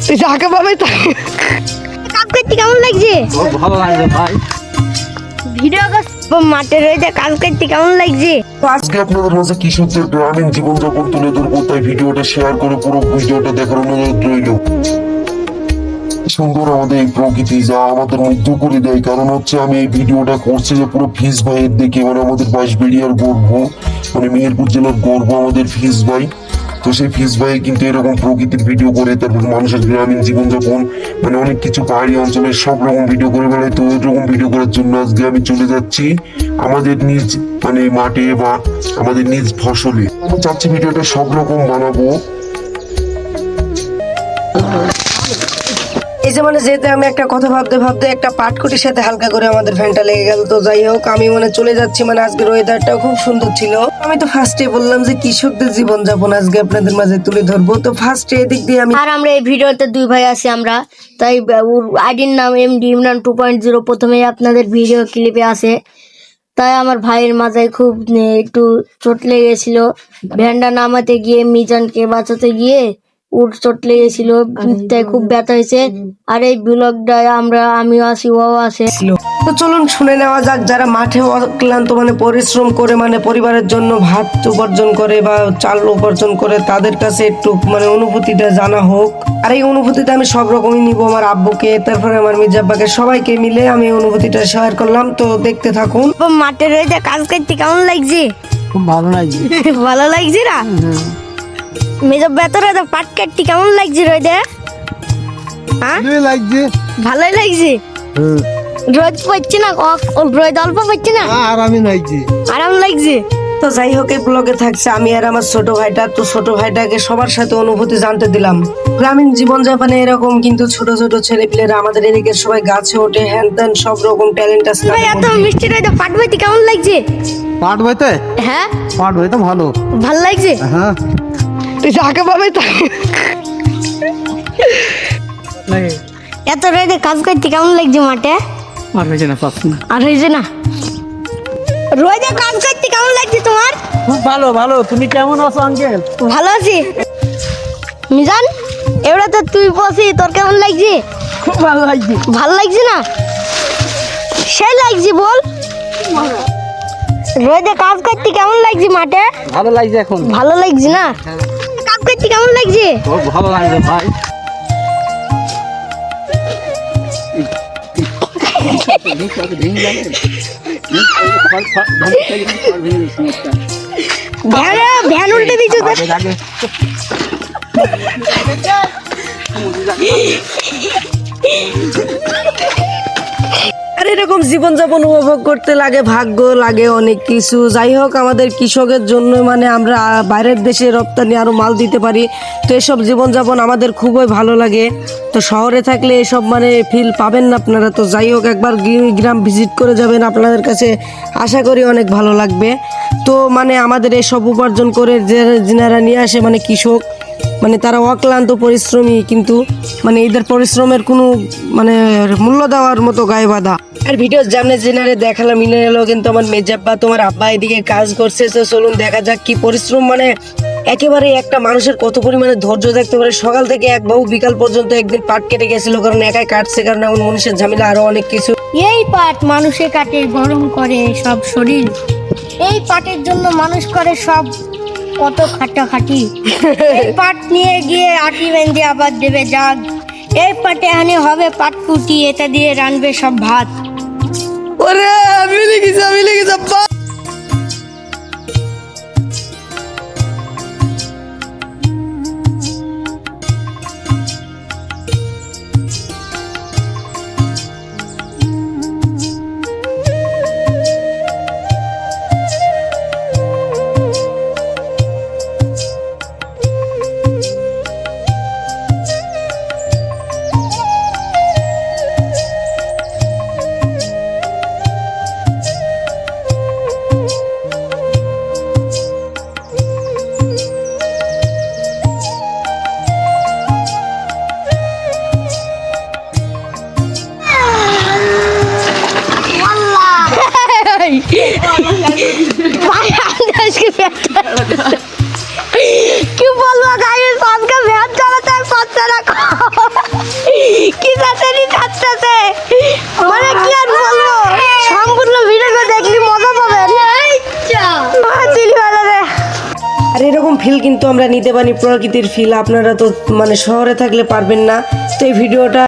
তুই যাকে পাবে তাই কাজ করতে কেমন লাগছে? ভালো লাগছে ভাই। ভিডিও মাঠে রয়েছে কাজ করতে কেমন লাগছে? আজকে আপনাদের মাঝে কৃষকদের গ্রামীণ জীবনযাপন তুলে ধরবো, তাই ভিডিওটা শেয়ার করে পুরো ভিডিওটা দেখার অনুরোধ রইল। সুন্দর আমাদের এই প্রকৃতি, যা আমাদের মুগ্ধ করে দেয়। কারণ হচ্ছে আমি এই ভিডিওটা করছি যে পুরো ফিজ ভাইয়ের দেখে, মানে আমাদের বাঁশবেড়িয়ার গর্ব, মানে মেহেরপুর জেলার গর্ব আমাদের ফিজ ভাই। তো সেই ফিজ ভাই কিন্তু এরকম প্রকৃতির ভিডিও করে, তারপর মানুষের গ্রামীণ জীবনযাপন, মানে অনেক কিছু পাহাড়ি অঞ্চলের সব রকম ভিডিও করে বেড়ায়। তো ওই রকম ভিডিও করার জন্য আজকে আমি চলে যাচ্ছি আমাদের নিজ মানে মাঠে বা আমাদের নিজ ফসলে। আমি চাচ্ছি ভিডিওটা সব রকম বানাবো। এই যে মানে যেতে আমি একটা কথা ভাবতে ভাবতে একটা পাটকুটির সাথে হালকা করে আমাদের ফ্যানটা লেগে গেল। তো যাই হোক, আমি মানে চলে যাচ্ছি। মানে আজকের ওয়েদারটাও খুব সুন্দর ছিল। আমি তো ফার্স্টে বললাম যে কৃষকদের জীবনযাপন আজকে আপনাদের মাঝে তুলে ধরবো। তো ফার্স্টে এদিক দিয়ে আমি আর আমরা এই ভিডিওতে দুই ভাই আছি আমরা, তাই ওর আইডির নাম এমডি ইমরান 2.0 প্রথমেই আপনাদের ভিডিও ক্লিপে আছে। তাই আমার ভাইয়ের মাথায় খুব একটু চোট লেগেছিল। ভ্যানটা নামাতে গিয়ে মিজানকে বাঁচাতে গিয়ে ওর চোট লেগেছিল, তাই খুব ব্যথা হয়েছে। আর এই ব্লগটা আমিও আছি, ও আছে। তো চলুন শুনে নেওয়া যাক, যারা মাঠে অক্লান্ত মানে পরিশ্রম করে মানে পরিবারের জন্য ভাত উপার্জন করে বা চাল উপার্জন করে, তাদের কাছে একটু মানে অনুভূতিটা জানা হোক। আর এই অনুভূতিটা আমি সব রকমই নিব, আমার আব্বুকে, তারপরে আমার মির্জাব্বাকে, সবাইকে মিলে আমি অনুভূতিটা শেয়ার করলাম। তো দেখতে থাকুন। মাঠে রয়েছে কাজ করতে কেমন লাগছে? খুব ভালো লাগছে। ভালো লাগছে না? মেজর বেতরে পাট কাটতে কেমন লাগছে রোদে? হ্যাঁ লাগছে। ভালোই লাগছে। রোদ পড়ছে না, রোদ অল্প পড়ছে না, আরামই লাগছে। আরাম লাগছে। তো যাই হোক, এই ব্লগে থাকছে আমি আর আমার ছোট ভাইটা। তো ছোট ভাইটাকে সবার সাথে অনুভূতি জানতে দিলাম। গ্রামীণ জীবনযাপনে এরকম কিন্তু ছোট ছোট ছেলেপিলেরা আমাদের এদিকে সবাই গাছে ওঠে, হ্যান ত্যান সব রকম ট্যালেন্ট আছে। ভাই এত মিষ্টি রোদে পাট বইতে কেমন লাগছে? পাট বইতে? হ্যাঁ পাট বইতে ভালো। ভালো লাগছে। হ্যাঁ তুই যাকে পাবে তাই এত রোদে কাজ করতে কেমন লাগছে মাঠে? আর হয়েছে না, পাচ্ছি না। আর হয়েছে না? রোদে কাজ করতে কেমন লাগছে তোমার? খুব ভালো ভালো। তুমি কেমন আছো আঙ্কেল? ভালো আছি। মিজান এবারে তো তুই বসি, তোর কেমন লাগছে? খুব ভালো লাগছে। ভালো লাগছে না? সেই লাগছে বল। রোদে কাজ করতে কেমন লাগছে মাঠে? ভালো লাগছে এখন। ভালো লাগছে না? কাজ করতে কেমন লাগছে? খুব ভালো লাগছে ভাই। ভ্যান উল্টে দিচ্ছ তো। আর এরকম জীবনযাপন উপভোগ করতে লাগে ভাগ্য, লাগে অনেক কিছু। যাই হোক, আমাদের কৃষকের জন্য মানে আমরা বাইরের দেশে রপ্তানি আরো মাল দিতে পারি। তো এসব জীবনযাপন আমাদের খুবই ভালো লাগে। তো শহরে থাকলে এসব মানে ফিল পাবেন না আপনারা। তো যাই হোক, একবার গ্রাম ভিজিট করে যাবেন, আপনাদের কাছে আশা করি অনেক ভালো লাগবে। তো মানে আমাদের এসব উপার্জন করে যারা নিয়ে আসে মানে কৃষক, মানে তারা অক্লান্ত পরিশ্রমী, কিন্তু মানে এদের পরিশ্রমের কোনো মানে মূল্য দেওয়ার মতো গায়ে বাঁধা। আর ভিডিও জামনে জেনারে দেখালাম মিলে এলো, কিন্তু আমার মেজাব্বা তোমার আব্বা এদিকে কাজ করছে। তো চলুন দেখা যাক কি পরিশ্রম, মানে একেবারে একটা মানুষের কত পরিমাণে ধৈর্য থাকতে পারে। সকাল থেকে এক বাবু বিকাল পর্যন্ত একদিন পাট কেটে গেছিল, কারণ একাই কাটছে, কারণ এমন মানুষের ঝামেলা আরো অনেক কিছু। এই পাট মানুষে কাটে, গরম করে সব শরীর। এই পাটের জন্য মানুষ করে সব কত খাটাখাটি। এই পাট নিয়ে গিয়ে আটি বেঁধে আবার দেবে জাগ। এই পাটে আনে হবে পাট কুটি, এটা দিয়ে রানবে সব ভাত। ওরে আমি লিখেছি আব্বা। কি বলবো গাইস, আজকে ভ্যান চালাতে পারছে না। যাচ্ছে মানে কি আর বলবো, সম্পূর্ণ ভিডিওটা দেখলে মজা পাবেন। চিলি বাজারে আর এরকম ফিল কিন্তু আমরা নিতে পারি, প্রকৃতির ফিল। আপনারা তো মানে শহরে থাকলে পারবেন না। তো এই ভিডিওটা